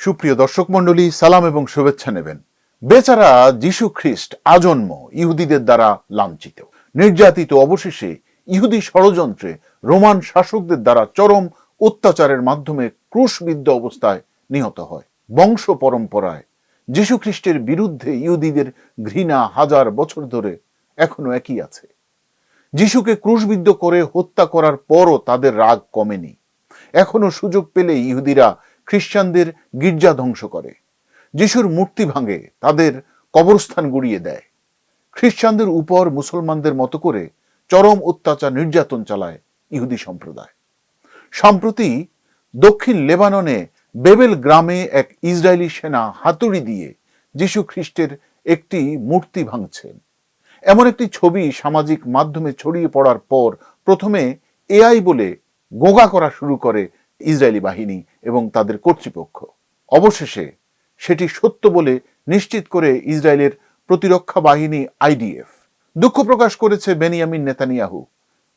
সুপ্রিয় দর্শক মণ্ডলী, সালাম এবং শুভেচ্ছা নেবেন। বেচারা যিশু খ্রিস্ট আজন্ম ইহুদিদের দ্বারা লাঞ্ছিত, নির্যাতিত, অবশেষে ইহুদি ষড়যন্ত্রে রোমান শাসকদের দ্বারা চরম অত্যাচারের মাধ্যমে ক্রুশবিদ্ধ অবস্থায় নিহত হয়। বংশ পরম্পরায় যিশু খ্রিস্টের বিরুদ্ধে ইহুদিদের ঘৃণা হাজার বছর ধরে এখনো একই আছে। যিশুকে ক্রুশবিদ্ধ করে হত্যা করার পরও তাদের রাগ কমেনি। এখনো সুযোগ পেলে ইহুদিরা খ্রিস্টানদের গির্জা ধ্বংস করে, যিশুর মূর্তি ভাঙে, তাদের কবরস্থান গুড়িয়ে দেয়। খ্রিস্টানদের উপর মুসলমানদের মতো করে চরম অত্যাচার নির্যাতন চালায় ইহুদি সম্প্রদায়। সম্প্রতি দক্ষিণ লেবাননে বেবেল গ্রামে এক ইসরায়েলি সেনা হাতুড়ি দিয়ে যিশু খ্রিস্টের একটি মূর্তি ভাঙছেন। এমন একটি ছবি সামাজিক মাধ্যমে ছড়িয়ে পড়ার পর প্রথমে এআই বলে গোগা করা শুরু করে ইসরায়েলি বাহিনী এবং তাদের কর্তৃপক্ষ। অবশেষে সেটি সত্য বলে নিশ্চিত করে ইসরায়েলের প্রতিরক্ষা বাহিনী আইডিএফ। দুঃখ প্রকাশ করেছে বেনিয়ামিন নেতানিয়াহু।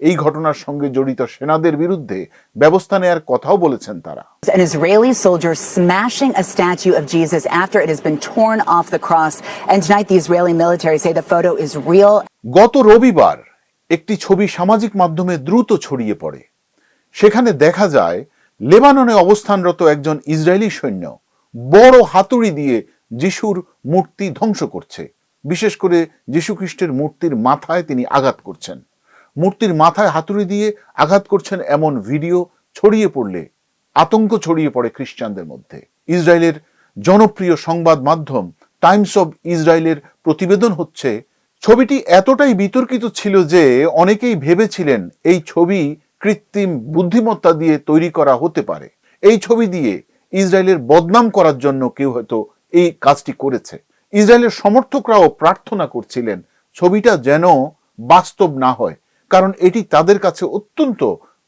এই ঘটনার সঙ্গে জড়িত সেনাদের বিরুদ্ধে ব্যবস্থা নেয়ার কথাও বলেছেন তারা। An Israeli soldier smashing a statue of Jesus after it has been torn off the cross, and tonight the Israeli military say the photo is real. গত রবিবার একটি ছবি সামাজিক মাধ্যমে দ্রুত ছড়িয়ে পড়ে। সেখানে দেখা যায় লেবাননে অবস্থানরত একজন ইসরায়েলি সৈন্য বড় হাতুড়ি দিয়ে যিশুর মূর্তি ধ্বংস করছে। বিশেষ করে যিশু খ্রিস্টের মূর্তির মাথায় তিনি আঘাত করছেন। মূর্তির মাথায় হাতুড়ি দিয়ে আঘাত করছেন এমন ভিডিও ছড়িয়ে পড়লে আতঙ্ক ছড়িয়ে পড়ে খ্রিস্টানদের মধ্যে। ইসরায়েলের জনপ্রিয় সংবাদ মাধ্যম টাইমস অব ইসরায়েলের প্রতিবেদন হচ্ছে, ছবিটি এতটাই বিতর্কিত ছিল যে অনেকেই ভেবেছিলেন এই ছবি কৃত্রিম বুদ্ধিমত্তা দিয়ে তৈরি করা হতে পারে। এই ছবি দিয়ে ইসরায়েলের বদনাম করার জন্য কেউ হয়তো এই কাজটি করেছে। ইসরায়েলের সমর্থকরাও প্রার্থনা করছিলেন ছবিটা যেন বাস্তব না হয়, কারণ এটি তাদের কাছে অত্যন্ত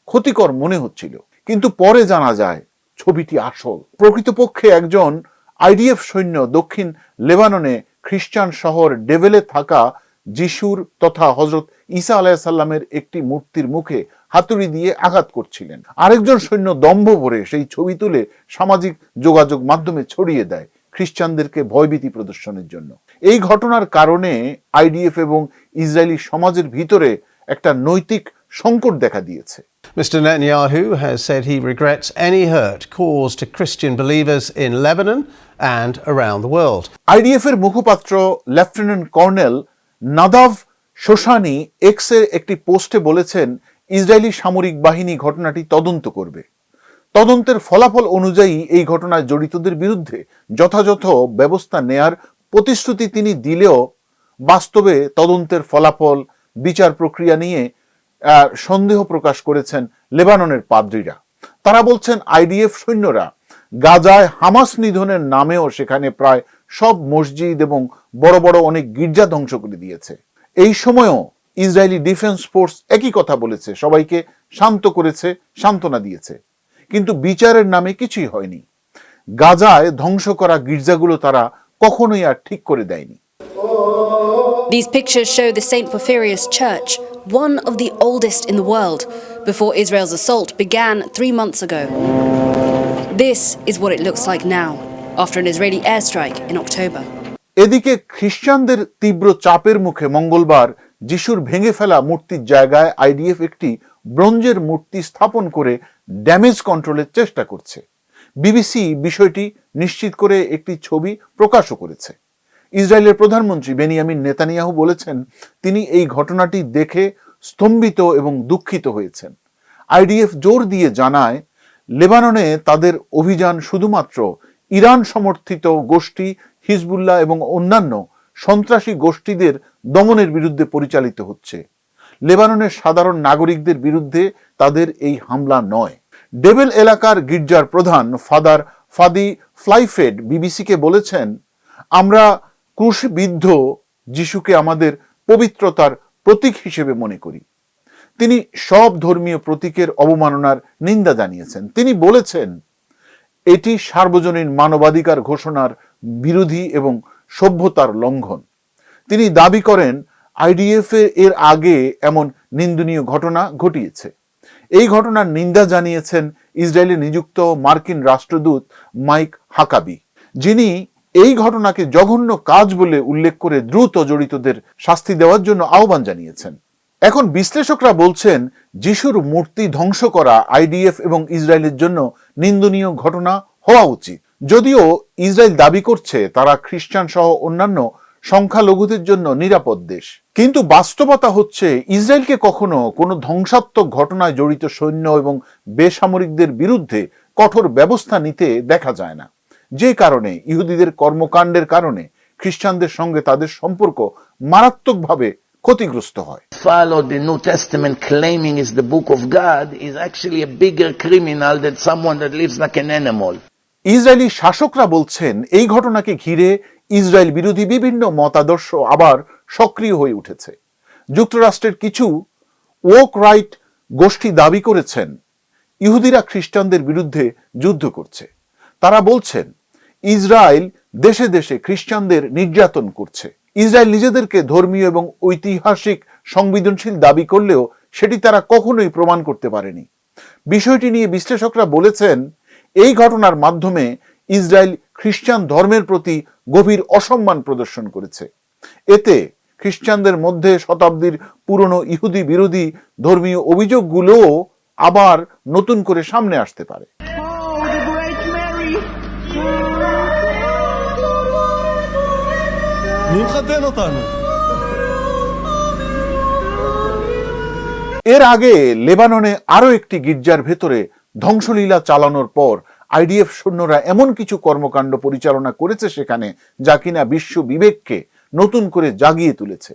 ক্ষতিকর মনে হচ্ছিল। কিন্তু পরে জানা যায় ছবিটি আসল। প্রকৃতপক্ষে একজন আইডিএফ সৈন্য দক্ষিণ লেবাননে খ্রিস্টান শহর ডেভেলে থাকা যিশুর তথা হযরত ঈসা আলাইহিস সালামের একটি মূর্তির মুখে হাতুড়ি দিয়ে আঘাত করছিলেন। আরেকজন সৈন্য দম্ভ ভরে সেই ছবি তুলে সামাজিক যোগাযোগ মাধ্যমে ছড়িয়ে দেয় খ্রিস্টানদেরকে ভয়ভীতি প্রদর্শনের জন্য। এই ঘটনার কারণে আইডিএফ এবং ইসরায়েলি সমাজের ভিতরে একটা নৈতিক সংকট দেখা দিয়েছে। Mr. Netanyahu has said he regrets any hurt caused to Christian believers in Lebanon and around the world. IDF এর মুখপাত্র লেফটেন্যান্ট কর্নেল নাদাভ শোশানি এক্সের একটি পোস্টে বলেছেন, ইসরায়েলি সামরিক বাহিনী ঘটনাটি তদন্ত করবে। তদন্তের ফলাফল অনুযায়ী এই ঘটনায় জড়িতদের বিরুদ্ধে যথাযথ ব্যবস্থা নেয়ার প্রতিশ্রুতি তিনি দিলেও বাস্তবে তদন্তের ফলাফল, বিচার প্রক্রিয়া নিয়ে সন্দেহ প্রকাশ করেছেন লেবাননের পাদ্রীরা। তারা বলছেন আইডিএফ সৈন্যরা গাজায় হামাস নিধনের নামেও সেখানে প্রায় সব মসজিদ এবং বড় বড় অনেক গির্জা ধ্বংস করে দিয়েছে। এই সময়ও ইসরায়েলি ডিফেন্স ফোর্স একই কথা বলেছে, সবাইকে শান্ত করেছে, সান্ত্বনা দিয়েছে, কিন্তু বিচারের নামে কিছুই হয়নি। গাজায় ধ্বংস করা গির্জাগুলো তারা কখনোই আর ঠিক করে দেয়নি। These pictures show the St. Porphyrius Church, one of the oldest in the world, before Israel's assault began 3 months ago. This is what it looks like now, after an Israeli airstrike in October. এদিকে খ্রিস্টানদের তীব্র চাপের মুখে মঙ্গলবার যিশুর ভেঙে ফেলা মূর্তির জায়গায় আইডিএফ একটি ব্রোঞ্জের মূর্তি স্থাপন করে ড্যামেজ কন্ট্রোলের চেষ্টা করছে। বিবিসি বিষয়টি নিশ্চিত করে একটি ছবি প্রকাশও করেছে। ইসরায়েলের প্রধানমন্ত্রী বেনিয়ামিন নেতানিয়াহু বলেছেন তিনি এই ঘটনাটি দেখে স্তম্ভিত এবং দুঃখিত হয়েছেন। আইডিএফ জোর দিয়ে জানায় লেবাননে তাদের অভিযান শুধুমাত্র ইরান সমর্থিত গোষ্ঠী হিজবুল্লাহ এবং অন্যান্য সন্ত্রাসী গোষ্ঠীদের দমনের বিরুদ্ধে পরিচালিত হচ্ছে। লেবাননের সাধারণ নাগরিকদের বিরুদ্ধে তাদের এই হামলা নয়। ডেবেল এলাকার গির্জার প্রধান ফাদার ফাদি ফ্লাইফেড বিবিসিকে বলেছেন, আমরা ক্রুশবিদ্ধ যিশুকে আমাদের পবিত্রতার প্রতীক হিসেবে মনে করি। তিনি সব ধর্মীয় প্রতীকের অবমাননার নিন্দা জানিয়েছেন। তিনি বলেছেন এটি সার্বজনীন মানবাধিকার ঘোষণার বিরোধী এবং সভ্যতার লঙ্ঘন। তিনি দাবি করেন আইডিএফ এর আগে এমন নিন্দনীয় ঘটনা ঘটিয়েছে। এই ঘটনার নিন্দা জানিয়েছেন ইসরায়েলে নিযুক্ত মার্কিন রাষ্ট্রদূত মাইক হাকাবি, যিনি এই ঘটনাকে জঘন্য কাজ বলে উল্লেখ করে দ্রুত জড়িতদের শাস্তি দেওয়ার জন্য আহ্বান জানিয়েছেন। এখন বিশ্লেষকরা বলছেন, যিশুর মূর্তি ধ্বংস করা আইডিএফ এবং ইসরায়েলের জন্য নিন্দনীয় ঘটনা হওয়া উচিত। যদিও ইসরায়েল দাবি করছে তারা খ্রিস্টান সহ অন্যান্য সংখ্যালঘুদের জন্য নিরাপদ দেশ, কিন্তু বাস্তবতা হচ্ছে ইসরায়েলকে কখনো কোনো ধ্বংসাত্মক ঘটনায় জড়িত সৈন্য এবং বেসামরিকদের বিরুদ্ধে কঠোর ব্যবস্থা নিতে দেখা যায় না, যে কারণে ইহুদিদের কর্মকাণ্ডের কারণে খ্রিস্টানদের সঙ্গে তাদের সম্পর্ক মারাত্মকভাবে ক্ষতিগ্রস্ত হয়। Follow the New Testament claiming is the book of God is actually a bigger criminal than someone that lives like an animal. Israeli শাসকরা বলছেন এই ঘটনাকে ঘিরে ইসরায়েল বিরোধী বিভিন্ন মতাদর্শ আবার সক্রিয় হয়ে উঠেছে। যুক্তরাষ্ট্রের কিছু ওক রাইট গোষ্ঠী দাবি করেছেন ইহুদিরা খ্রিস্টানদের বিরুদ্ধে যুদ্ধ করছে। তারা বলছেন ইসরায়েল দেশে দেশে খ্রিস্টানদের নির্যাতন করছে। ইসরায়েল নিজেদেরকে ধর্মীয় এবং ঐতিহাসিক সংবেদনশীল দাবি করলেও সেটি তারা কখনোই প্রমাণ করতে পারেনি। বিষয়টি নিয়ে বিশ্লেষকরা বলেছেন এই ঘটনার মাধ্যমে ইসরায়েল খ্রিস্টান ধর্মের প্রতি গভীর অসম্মান প্রদর্শন করেছে। এতে খ্রিস্টানদের মধ্যে শতাব্দীর পুরনো ইহুদি বিরোধী ধর্মীয় অভিযোগগুলোও আবার নতুন করে সামনে আসতে পারে। এর আগে লেবাননে আরো একটি গির্জার ভেতরে ধ্বংসলীলা চালানোর পর আইডিএফ সৈন্যরা এমন কিছু কর্মকাণ্ড পরিচালনা করেছে সেখানে, যা কিনা বিশ্ব বিবেককে নতুন করে জাগিয়ে তুলেছে।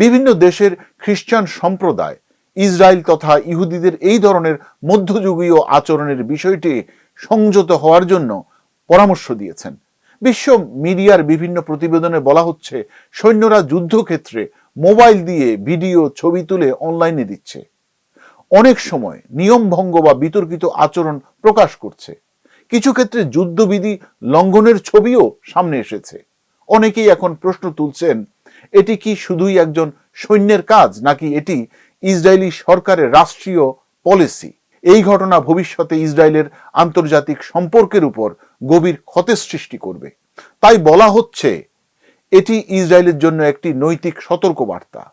বিভিন্ন দেশের খ্রিস্টান সম্প্রদায় ইসরায়েল তথা ইহুদিদের এই ধরনের মধ্যযুগীয় আচরণের বিষয়টি সংযত হওয়ার জন্য পরামর্শ দিয়েছেন। বিশ্ব মিডিয়ার বিভিন্ন প্রতিবেদনে বলা হচ্ছে সৈন্যরা যুদ্ধক্ষেত্রে মোবাইল দিয়ে ভিডিও ছবি তুলে অনলাইনে দিচ্ছে, অনেক সময় নিয়ম ভঙ্গ বা বিতর্কিত আচরণ প্রকাশ করছে। কিছু ক্ষেত্রে যুদ্ধবিধি লঙ্ঘনের ছবিও সামনে এসেছে। অনেকেই এখন প্রশ্ন তুলছেন এটি কি শুধুই একজন সৈন্যের কাজ, নাকি এটি ইসরায়েলি সরকারের রাষ্ট্রীয় পলিসি। এই ঘটনা ভবিষ্যতে ইসরায়েলের আন্তর্জাতিক সম্পর্কের উপর গভীর ক্ষতের সৃষ্টি করবে। তাই বলা হচ্ছে এটি ইসরায়েলের জন্য একটি নৈতিক সতর্কবার্তা।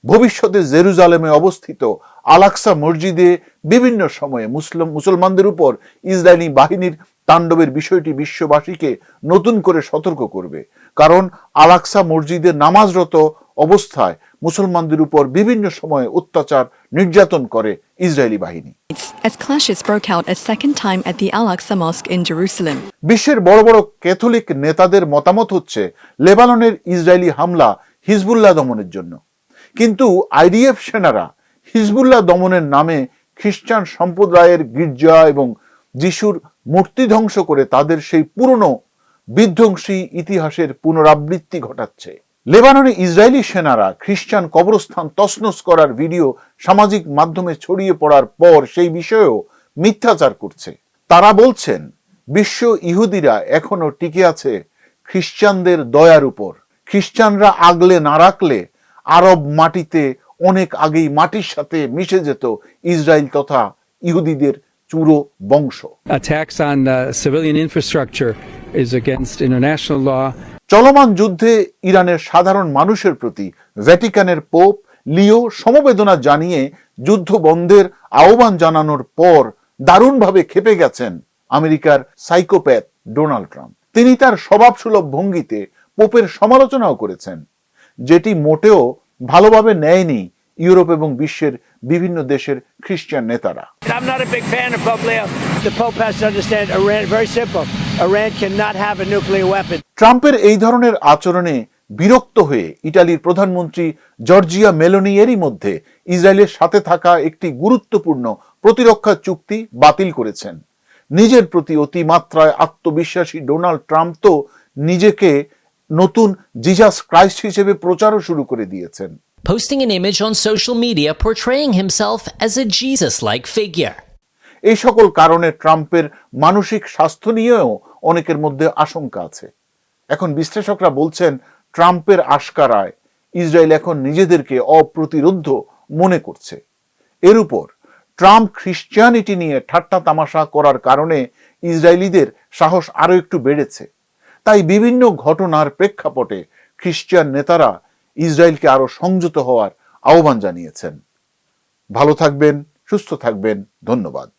ভবিষ্যতে জেরুজালেমে অবস্থিত আল-আকসা মসজিদে বিভিন্ন সময়ে মুসলমানদের উপর ইসরায়েলি বাহিনীর তাণ্ডবের বিষয়টি বিশ্ববাসীকে নতুন করে সতর্ক করবে, কারণ আল-আকসা মসজিদে নামাজরত অবস্থায় মুসলমানদের উপর বিভিন্ন সময়ে অত্যাচার নির্যাতন করে ইসরায়েলি বাহিনী। As clashes broke out a second time at the Al-Aqsa Mosque in Jerusalem. বিশ্বের বড় বড় ক্যাথলিক নেতাদের মতামত হচ্ছে লেবাননের ইসরায়েলি হামলা হিজবুল্লাহ দমনের জন্য, কিন্তু আইডিএফ সেনারা হিজবুল্লাহ দমনের নামে খ্রিস্টান সম্প্রদায়ের গির্জা এবং যিশুর মূর্তি ধ্বংস করে তাদের সেই পুরনো বিধ্বংসী ইতিহাসের পুনরাবৃত্তি ঘটাচ্ছে। লেবাননে ইসরায়েলি সেনারা খ্রিস্টান কবরস্থান তছনছ করার ভিডিও সামাজিক মাধ্যমে ছড়িয়ে পড়ার পর সেই বিষয়েও মিথ্যাচার করছে। তারা বলছেন বিশ্ব ইহুদিরা এখনো টিকে আছে খ্রিস্টানদের দয়ার উপর। খ্রিস্টানরা আগলে না রাখলে আরব মাটিতে অনেক আগেই মাটির সাথে মিশে যেত ইসরায়েল তথা ইহুদিদের চুরো বংশ। Attacks on civilian infrastructure is against international law. চলমান যুদ্ধে ইরানের সাধারণ মানুষের প্রতি ভ্যাটিকানের পোপ লিও সমবেদনা জানিয়ে যুদ্ধ বন্ধের আহ্বান জানানোর পর দারুণভাবে ক্ষেপে গেছেন আমেরিকার সাইকোপ্যাথ ডোনাল্ড ট্রাম্প। তিনি তার স্বভাবসুলভ ভঙ্গিতে পোপের সমালোচনাও করেছেন, যেটি মোটেও ভালোভাবে নেয়নি ইউরোপ এবং বিশ্বের বিভিন্ন দেশের খ্রিস্টান নেতারা। I'm not a big fan of Pope Leo. The Pope has to understand Iran, very simple. Iran cannot have a nuclear weapon. ট্রাম্পের এই ধরনের আচরণে বিরক্ত হয়ে ইটালির প্রধানমন্ত্রী জর্জিয়া মেলোনি এরই মধ্যে ইসরায়েলের সাথে থাকা একটি গুরুত্বপূর্ণ প্রতিরক্ষা চুক্তি বাতিল করেছেন। নিজের প্রতি অতিমাত্রায় আত্মবিশ্বাসী ডোনাল্ড ট্রাম্প তো নিজেকে নতুন জিসাস ক্রাইস্ট হিসেবে প্রচারও শুরু করে দিয়েছেন, posting an image on social media portraying himself as a Jesus-like figure. এই সকল কারণে ট্রাম্পের মানসিক স্বাস্থ্য নিয়েও অনেকের মধ্যে আশঙ্কা আছে। এখন বিশ্লেষকরা বলছেন ট্রাম্পের আশকারায় ইসরায়েল এখন নিজেদেরকে অপ্রতিরোধ্য মনে করছে। এর উপর ট্রাম্প খ্রিস্টানিটি নিয়ে ঠাট্টা তামাশা করার কারণে ইসরায়েলিদের সাহস আরো একটু বেড়েছে। তাই বিভিন্ন ঘটনার প্রেক্ষাপটে খ্রিস্টান নেতারা ইসরায়েলকে আরো সংযত হওয়ার আহ্বান জানিয়েছেন। ভালো থাকবেন, সুস্থ থাকবেন, ধন্যবাদ।